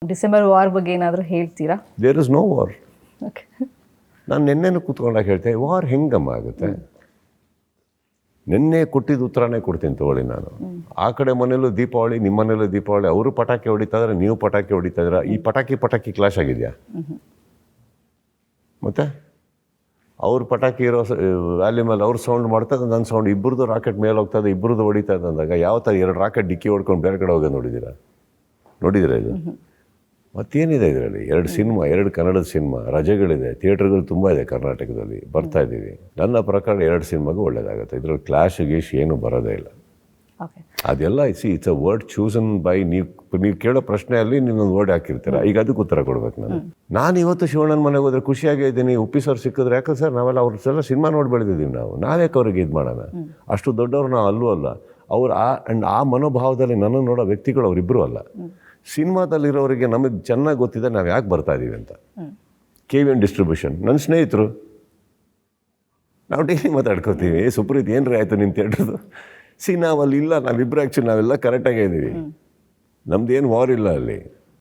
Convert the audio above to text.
December war ಬಗ್ಗೆ ಏನಾದರೂ ಹೇಳ್ತೀರಾ? There is no war. Okay. ನಾನು ನಿನ್ನೆನೂ ಕೂತ್ಕೊಂಡಾಗ ಹೇಳ್ತೆ ವಾರ್ ಹೆಂಗಮ್ಮ ಆಗುತ್ತೆ. ನಿನ್ನೆ ಕೊಟ್ಟಿದ್ದು ಉತ್ತರನೇ ಕೊಡ್ತೀನಿ ತಗೊಳ್ಳಿ. ನಾನು ಆ ಕಡೆ ಮನೇಲೂ ದೀಪಾವಳಿ, ನಿಮ್ಮ ಮನೇಲೂ ದೀಪಾವಳಿ, ಅವರು ಪಟಾಕಿ ಹೊಡಿತಾ ಇದ್ರೆ ನೀವು ಪಟಾಕಿ ಹೊಡಿತಾ ಇದ್ದೀರಾ. ಈ ಪಟಾಕಿ ಕ್ಲಾಶ್ ಆಗಿದೆಯಾ? ಮತ್ತೆ ಅವ್ರ ಪಟಾಕಿ ಇರೋ ವ್ಯಾಲಿ ಮೇಲೆ ಅವ್ರು ಸೌಂಡ್ ಮಾಡ್ತದೆ, ನನ್ನ ಸೌಂಡ್, ಇಬ್ಬರದು ರಾಕೆಟ್ ಮೇಲೆ ಹೋಗ್ತದೆ, ಇಬ್ಬರದು ಹೊಡಿತಾ ಇದೆ ಅಂದಾಗ ಯಾವ ಥರ ಎರಡು ರಾಕೆಟ್ ಡಿಕ್ಕಿ ಹೊಡ್ಕೊಂಡು ಬೇರೆ ಕಡೆ ಹೋಗೋದು ನೋಡಿದ್ದೀರಾ ಇದು? ಮತ್ತೇನಿದೆ ಇದರಲ್ಲಿ? 2 ಸಿನಿಮಾ, 2 ಕನ್ನಡದ ಸಿನಿಮಾ, ರಜೆಗಳಿದೆ, ಥಿಯೇಟ್ರ್ಗಳು ತುಂಬ ಇದೆ ಕರ್ನಾಟಕದಲ್ಲಿ, ಬರ್ತಾ ಇದ್ದೀವಿ. ನನ್ನ ಪ್ರಕಾರ 2 ಸಿನಿಮಾಗೂ ಒಳ್ಳೆಯದಾಗುತ್ತೆ. ಇದರಲ್ಲಿ ಕ್ಲಾಶ್ ಗೀಶ್ ಏನೂ ಬರೋದೇ ಇಲ್ಲ. ಅದೆಲ್ಲ it's a word chosen by ನೀವು ಕೇಳೋ ಪ್ರಶ್ನೆಯಲ್ಲಿ ನೀವೊಂದು ವರ್ಡ್ ಹಾಕಿರ್ತೀರ, ಈಗ ಅದಕ್ಕೆ ಉತ್ತರ ಕೊಡ್ಬೇಕು. ನಾನು ಇವತ್ತು ಶಿವಣ್ಣನ ಮನೆಗೆ ಹೋದ್ರೆ ಖುಷಿಯಾಗೇ ಇದ್ದೀನಿ. ಉಪ್ಪಿ ಸರ್ ಸಿಕ್ಕಿದ್ರೆ, ಯಾಕೆ ಸರ್ ನಾವೆಲ್ಲ ಅವ್ರದ್ದೆಲ್ಲ ಸಿನಿಮಾ ನೋಡಿ ಬೆಳೆದಿದ್ದೀವಿ ನಾವು, ನಾವ್ಯಾಕೆ ಅವ್ರಿಗೆ ಇದು ಮಾಡೋಣ? ಅಷ್ಟು ದೊಡ್ಡವ್ರು ನಾವು ಅಲ್ಲೂ ಅಲ್ಲ. ಅವ್ರು ಆ ಮನೋಭಾವದಲ್ಲಿ ನನ್ನನ್ನು ನೋಡೋ ವ್ಯಕ್ತಿಗಳು ಅವರಿಬ್ಬರು ಅಲ್ಲ. ಸಿನಿಮಾದಲ್ಲಿರೋರಿಗೆ ನಮಗೆ ಚೆನ್ನಾಗಿ ಗೊತ್ತಿದೆ ನಾವು ಯಾಕೆ ಬರ್ತಾ ಇದ್ದೀವಿ ಅಂತ. KVN ಡಿಸ್ಟ್ರಿಬ್ಯೂಷನ್ ನನ್ನ ಸ್ನೇಹಿತರು, ನಾವು ಡೈಲಿ ಮಾತಾಡ್ಕೋತೀವಿ. ಸುಪ್ರೀತ್ ಏನ್ರಿ ಆಯಿತು ನಿಮ್ಮ ಥಿಯೇಟ್ರದು? ನಾವಲ್ಲಿ ಇಲ್ಲ, ನಾವಿಬ್ಬರು ಆ್ಯಕ್ಚುಲಿ ನಾವೆಲ್ಲ ಕರೆಕ್ಟಾಗೇ ಇದ್ದೀವಿ. ನಮ್ದೇನು ವಾರ್ ಇಲ್ಲ ಅಲ್ಲಿ.